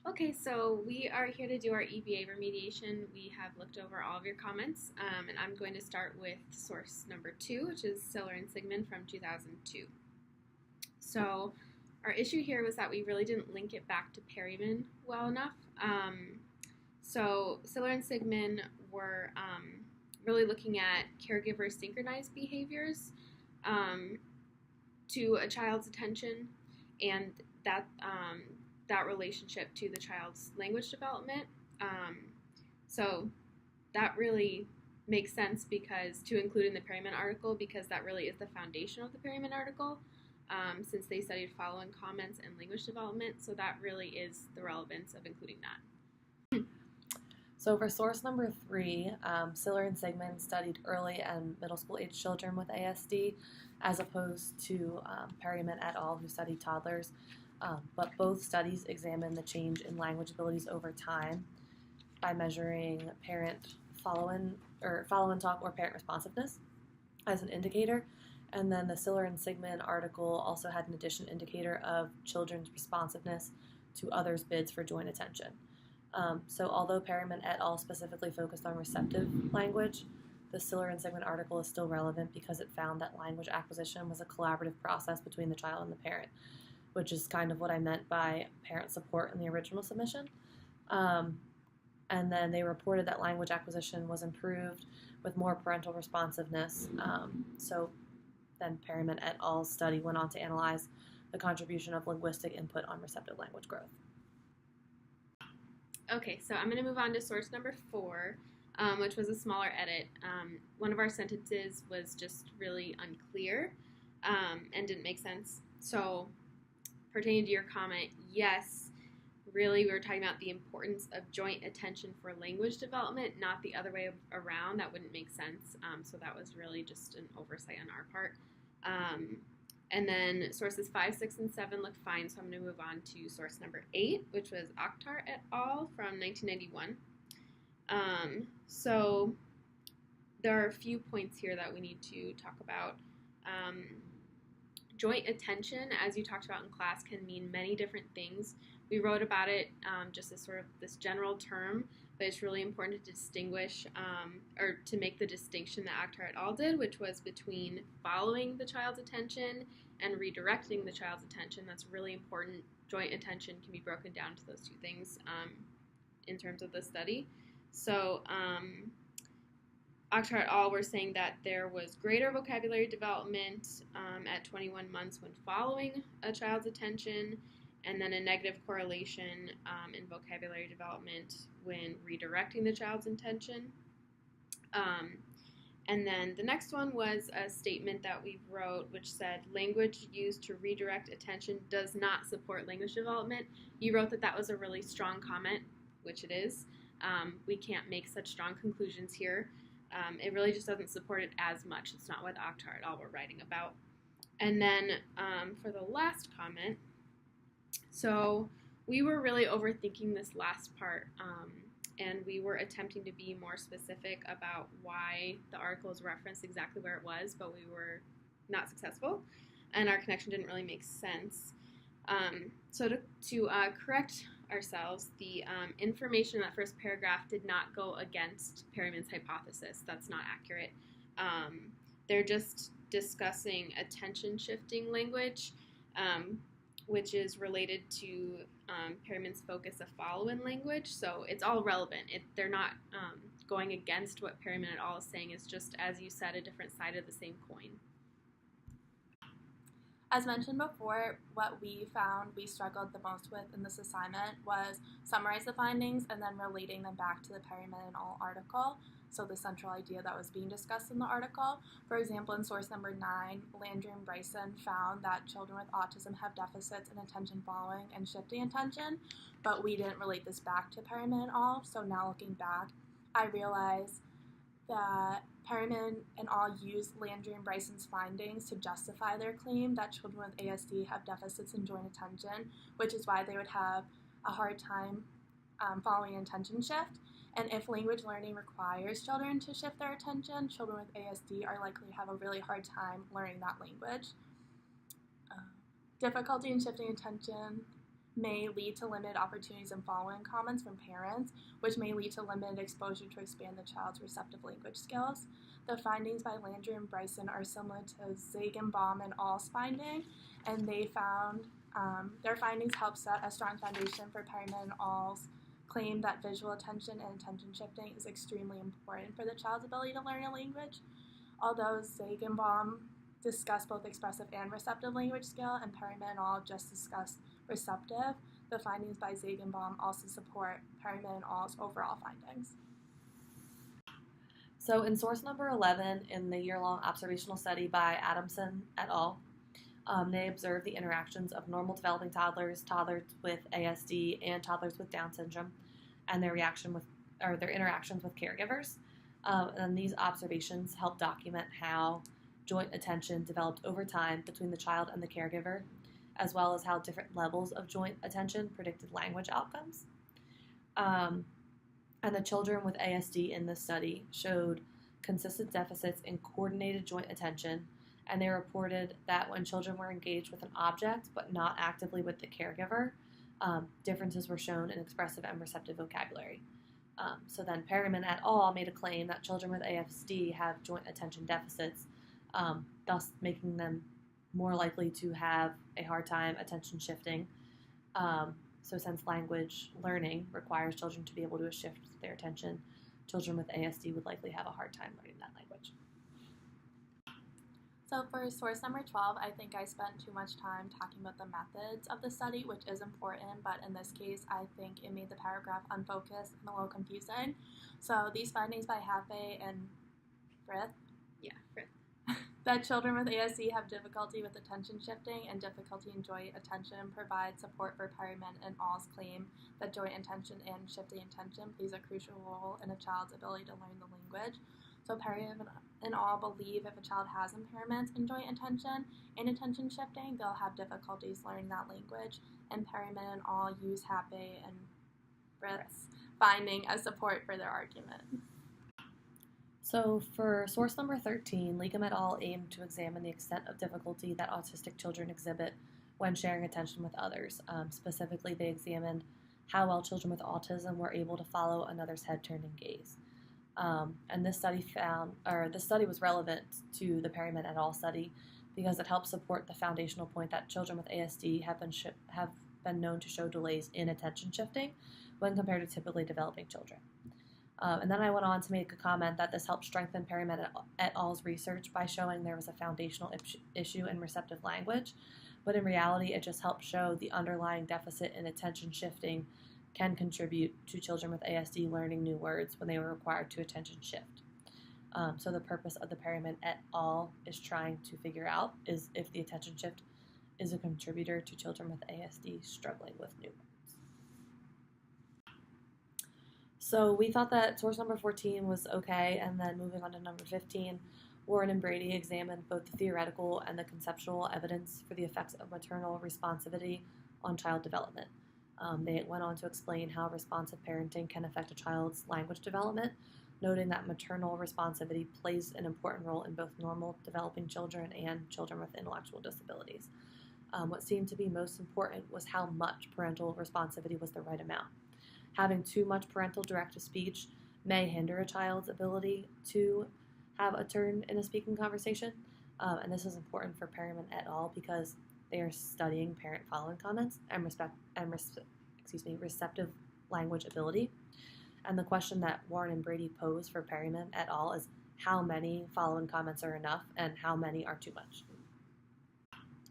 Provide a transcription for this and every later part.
Okay, so we are here to do our EBA remediation. We have looked over all of your comments, and I'm going to start with source number 2, which is Siller and Sigmund from 2002. So our issue here was that we really didn't link it back to Perryman well enough. So Siller and Sigmund were really looking at caregiver synchronized behaviors to a child's attention, and that relationship to the child's language development. So that really makes sense because to include in the Perryman article, because that really is the foundation of the Perryman article, since they studied follow-on comments and language development. So that really is the relevance of including that. So for source number 3, Siller and Sigmund studied early and middle school age children with ASD as opposed to Perryman et al. Who studied toddlers. But both studies examine the change in language abilities over time by measuring parent follow-in talk or parent responsiveness as an indicator. And then the Siller and Sigmund article also had an additional indicator of children's responsiveness to others' bids for joint attention. So although Perryman et al. Specifically focused on receptive language, the Siller and Sigmund article is still relevant because it found that language acquisition was a collaborative process between the child and the parent, which is kind of what I meant by parent support in the original submission. And then they reported that language acquisition was improved with more parental responsiveness. So then Perryman et al.'s study went on to analyze the contribution of linguistic input on receptive language growth. Okay, so I'm going to move on to source number 4, which was a smaller edit. One of our sentences was just really unclear and didn't make sense. So pertaining to your comment, yes, really we were talking about the importance of joint attention for language development, not the other way around. That wouldn't make sense. So that was really just an oversight on our part. And then sources 5, 6, and 7 look fine, so I'm going to move on to source number 8, which was Akhtar et al. From 1991. So there are a few points here that we need to talk about. Joint attention, as you talked about in class, can mean many different things. We wrote about it just as sort of this general term, but it's really important to distinguish or to make the distinction that Akhtar et al. Did, which was between following the child's attention and redirecting the child's attention. That's really important. Joint attention can be broken down to those two things in terms of the study. So Akhtar et al. Were saying that there was greater vocabulary development at 21 months when following a child's attention, and then a negative correlation in vocabulary development when redirecting the child's attention. And then the next one was a statement that we wrote which said, language used to redirect attention does not support language development. You wrote that that was a really strong comment, which it is. We can't make such strong conclusions here. It really just doesn't support it as much. It's not what Akhtar et al. Were writing about. And then for the last comment, so we were really overthinking this last part, and we were attempting to be more specific about why the article is referenced exactly where it was, but we were not successful, and our connection didn't really make sense. So to correct ourselves, the information in that first paragraph did not go against Perryman's hypothesis. That's not accurate. They're just discussing attention-shifting language, which is related to Perryman's focus of follow-in language. So it's all relevant. They're not going against what Perryman et al. Is saying. It's just, as you said, a different side of the same coin. As mentioned before, what we found we struggled the most with in this assignment was summarize the findings and then relating them back to the Perryman et al. Article, so the central idea that was being discussed in the article. For example, in source number 9, Landry and Bryson found that children with autism have deficits in attention following and shifting attention, but we didn't relate this back to Perryman et al. So now looking back, I realize that Perryman and all used Landry and Bryson's findings to justify their claim that children with ASD have deficits in joint attention, which is why they would have a hard time following an attention shift. And if language learning requires children to shift their attention, children with ASD are likely to have a really hard time learning that language. Difficulty in shifting attention may lead to limited opportunities in following comments from parents, which may lead to limited exposure to expand the child's receptive language skills. The findings by Landry and Bryson are similar to Zagenbaum and All's finding, and they found their findings help set a strong foundation for Perryman and All's claim that visual attention and attention shifting is extremely important for the child's ability to learn a language. Although Zagenbaum discussed both expressive and receptive language skill, and Perryman and All just discussed receptive, the findings by Zagenbaum also support Perryman and All's overall findings. So in source number 11, in the year-long observational study by Adamson et al., they observed the interactions of normal developing toddlers, toddlers with ASD, and toddlers with Down syndrome, and their interactions with caregivers. And these observations help document how joint attention developed over time between the child and the caregiver, as well as how different levels of joint attention predicted language outcomes. And the children with ASD in this study showed consistent deficits in coordinated joint attention, and they reported that when children were engaged with an object but not actively with the caregiver, differences were shown in expressive and receptive vocabulary. So then Perryman et al. Made a claim that children with ASD have joint attention deficits, thus making them more likely to have a hard time attention shifting. So since language learning requires children to be able to shift their attention, children with ASD would likely have a hard time learning that language. So for source number 12, I think I spent too much time talking about the methods of the study, which is important, but in this case, I think it made the paragraph unfocused and a little confusing. So these findings by Happe and Frith, that children with ASD have difficulty with attention shifting and difficulty in joint attention provide support for Perryman and All's claim that joint attention and shifting attention plays a crucial role in a child's ability to learn the language. So Perryman and All believe if a child has impairments in joint attention and attention shifting, they'll have difficulties learning that language, and Perryman and All use Happe and Frith's finding as support for their argument. So for source number 13, Leakum et al. Aimed to examine the extent of difficulty that autistic children exhibit when sharing attention with others. Specifically, they examined how well children with autism were able to follow another's head-turning gaze. And this study was relevant to the Perryman et al. Study because it helps support the foundational point that children with ASD have been known to show delays in attention shifting when compared to typically developing children. And then I went on to make a comment that this helped strengthen Perryman et al.'s research by showing there was a foundational issue in receptive language, but in reality it just helped show the underlying deficit in attention shifting can contribute to children with ASD learning new words when they were required to attention shift. So the purpose of the Perryman et al. Is trying to figure out is if the attention shift is a contributor to children with ASD struggling with new words. So we thought that source number 14 was okay, and then moving on to number 15, Warren and Brady examined both the theoretical and the conceptual evidence for the effects of maternal responsivity on child development. They went on to explain how responsive parenting can affect a child's language development, noting that maternal responsivity plays an important role in both normal developing children and children with intellectual disabilities. What seemed to be most important was how much parental responsivity was the right amount. Having too much parental directive speech may hinder a child's ability to have a turn in a speaking conversation, and this is important for Perryman et al. Because they are studying parent following comments and receptive language ability. And the question that Warren and Brady pose for Perryman et al. Is how many following comments are enough and how many are too much.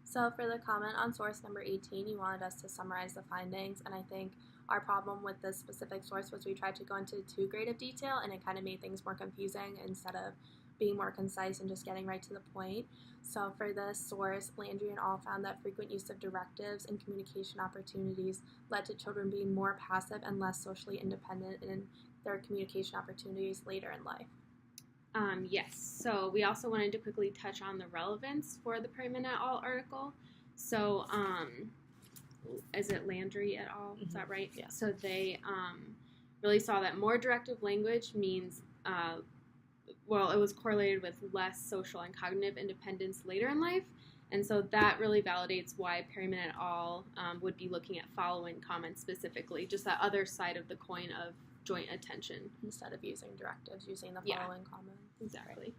So for the comment on source number 18, you wanted us to summarize the findings, and I think our problem with this specific source was we tried to go into too great of detail, and it kind of made things more confusing instead of being more concise and just getting right to the point. So for this source, Landry and all found that frequent use of directives and communication opportunities led to children being more passive and less socially independent in their communication opportunities later in life. Yes, so we also wanted to quickly touch on the relevance for the Perryman et al. Article. So, is it Landry et al.? Is that right? Yeah. So they really saw that more directive language means, it was correlated with less social and cognitive independence later in life, And so that really validates why Perryman et al. Would be looking at following comments specifically, just that other side of the coin of joint attention. Instead of using directives, using the Yeah. following comments. Exactly.